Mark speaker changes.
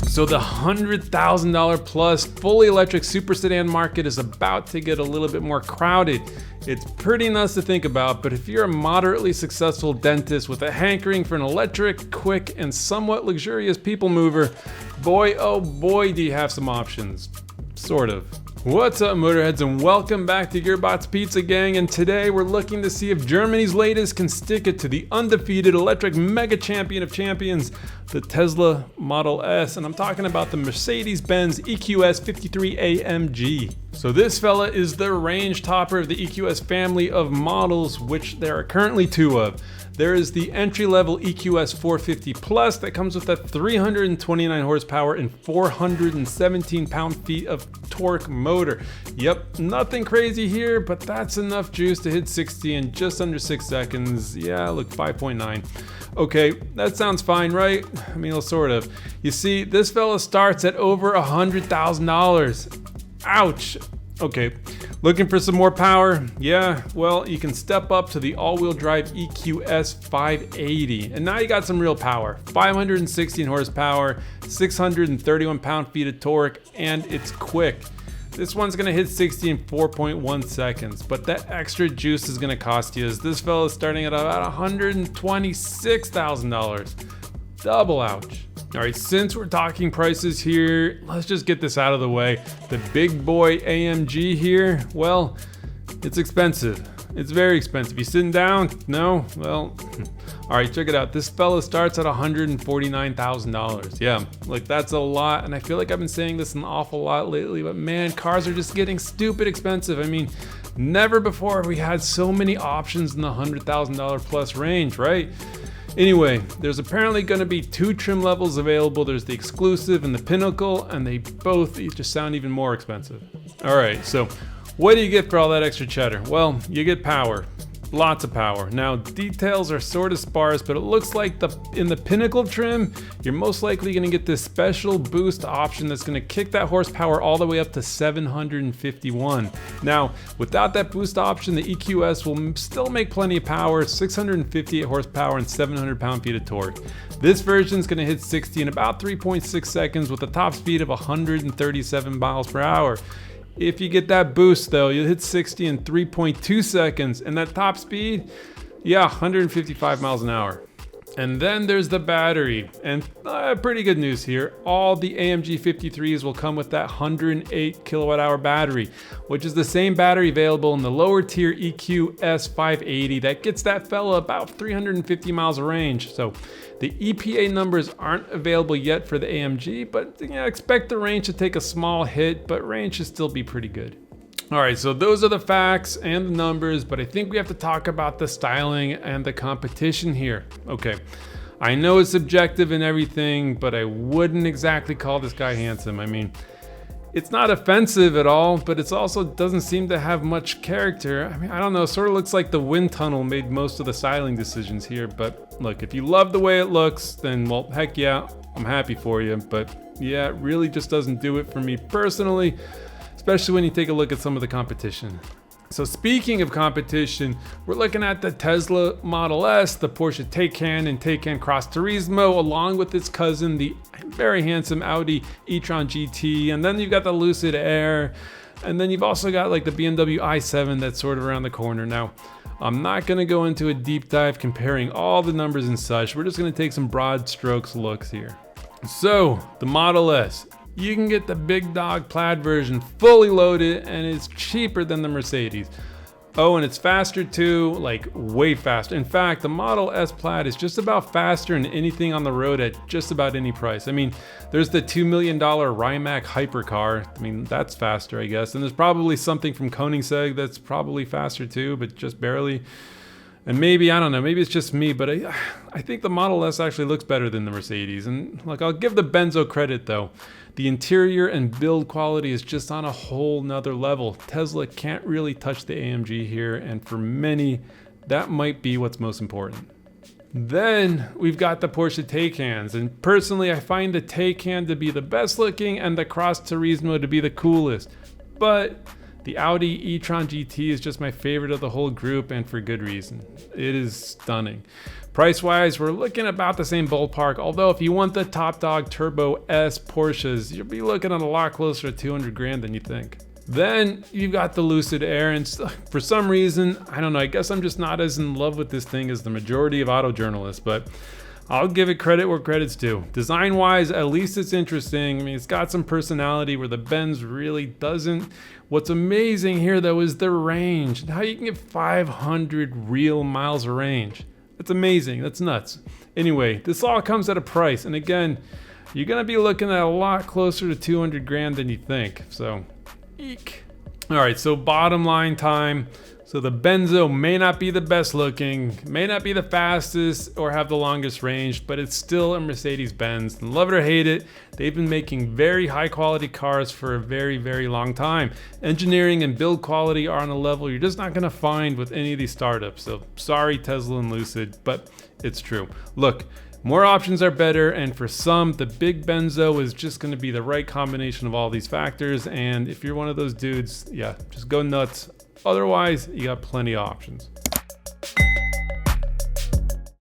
Speaker 1: So the $100,000 plus fully electric super sedan market is about to get a little bit more crowded. It's pretty nuts to think about, but if you're a moderately successful dentist with a hankering for an electric, quick, and somewhat luxurious people mover, boy oh boy do you have some options. Sort of. What's up, motorheads, and welcome back to Gearbox Pizza Gang, and today we're looking to see if Germany's latest can stick it to the undefeated electric mega champion of champions, the Tesla Model S, and I'm talking about the Mercedes-Benz EQS 53 AMG. So this fella is the range topper of the EQS family of models, which there are currently two of. There is the entry-level EQS 450 Plus that comes with a 329 horsepower and 417 pound-feet of torque motor. Yep, nothing crazy here, but that's enough juice to hit 60 in just under 6 seconds. Yeah, look, 5.9. Okay, that sounds fine, right? I mean, well, sort of. You see, this fella starts at over $100,000. Ouch. Okay, looking for some more power? Yeah, well, you can step up to the all-wheel drive EQS 580, and now you got some real power. 516 horsepower, 631 pound-feet of torque, and it's quick. This one's gonna hit 60 in 4.1 seconds, but that extra juice is gonna cost you, as this fella is starting at about $126,000. Double ouch. All right, since we're talking prices here, let's just get this out of the way. The big boy AMG here, well, it's expensive. It's very expensive. You sitting down? No? Well, all right, check it out. This fella starts at $149,000. Yeah, like that's a lot. And I feel like I've been saying this an awful lot lately, but man, cars are just getting stupid expensive. I mean, never before have we had so many options in the $100,000 plus range, right? Anyway, there's apparently going to be two trim levels available. There's the exclusive and the pinnacle, and they both just sound even more expensive. All right, so what do you get for all that extra cheddar? Well, you get power. Lots of power. Now, details are sort of sparse, but it looks like in the pinnacle trim, you're most likely going to get this special boost option that's going to kick that horsepower all the way up to 751. Now, without that boost option, the EQS will still make plenty of power, 658 horsepower and 700 pound-feet of torque. This version is going to hit 60 in about 3.6 seconds with a top speed of 137 miles per hour. If you get that boost though, you'll hit 60 in 3.2 seconds, and that top speed, yeah, 155 miles an hour. And then there's the battery, and pretty good news here. All the AMG 53s will come with that 108 kilowatt hour battery, which is the same battery available in the lower tier EQS 580 that gets that fella about 350 miles of range. So the EPA numbers aren't available yet for the AMG, but expect the range to take a small hit, but range should still be pretty good. All right, so those are the facts and the numbers, but I think we have to talk about the styling and the competition here. Okay, I know it's subjective and everything, but I wouldn't exactly call this guy handsome. I mean, it's not offensive at all, but it also doesn't seem to have much character. I mean, I don't know, sort of looks like the wind tunnel made most of the styling decisions here, but look, if you love the way it looks, then well, heck yeah, I'm happy for you, but yeah, it really just doesn't do it for me personally, especially when you take a look at some of the competition. So speaking of competition, we're looking at the Tesla Model S, the Porsche Taycan and Taycan Cross Turismo, along with its cousin, the very handsome Audi e-tron GT, and then you've got the Lucid Air, and then you've also got like the BMW i7 that's sort of around the corner. Now, I'm not gonna go into a deep dive comparing all the numbers and such. We're just gonna take some broad strokes looks here. So, the Model S. You can get the big dog plaid version fully loaded, and it's cheaper than the Mercedes. Oh, and it's faster too, like way faster. In fact, the Model S Plaid is just about faster than anything on the road at just about any price. I mean, there's the $2 million Rimac hypercar. I mean, that's faster, I guess. And there's probably something from Koenigsegg that's probably faster too, but just barely. And maybe, I don't know, maybe it's just me, but I think the Model S actually looks better than the Mercedes. And look, I'll give the Benzo credit though. The interior and build quality is just on a whole nother level. Tesla can't really touch the AMG here, and for many, that might be what's most important. Then we've got the Porsche Taycans, and personally I find the Taycan to be the best looking and the Cross Turismo to be the coolest. But The Audi e-tron GT is just my favorite of the whole group, and for good reason. It is stunning. Price-wise, we're looking about the same ballpark, although if you want the top dog Turbo S Porsches, you'll be looking at a lot closer to 200 grand than you think. Then you've got the Lucid Air, and for some reason, I don't know, I guess I'm just not as in love with this thing as the majority of auto journalists, but I'll give it credit where credit's due. Design-wise, at least it's interesting. I mean, it's got some personality where the Benz really doesn't. What's amazing here, though, is the range, and how you can get 500 real miles of range. That's amazing, that's nuts. Anyway, this all comes at a price, and again, you're gonna be looking at a lot closer to 200 grand than you think, so eek. All right, so bottom line time. So the Benzo may not be the best looking, may not be the fastest or have the longest range, but it's still a Mercedes-Benz. And love it or hate it, they've been making very high quality cars for a very, very long time. Engineering and build quality are on a level you're just not gonna find with any of these startups. So sorry Tesla and Lucid, but it's true. Look, more options are better, and for some, the big Benzo is just gonna be the right combination of all these factors. And if you're one of those dudes, yeah, just go nuts. Otherwise, you got plenty of options.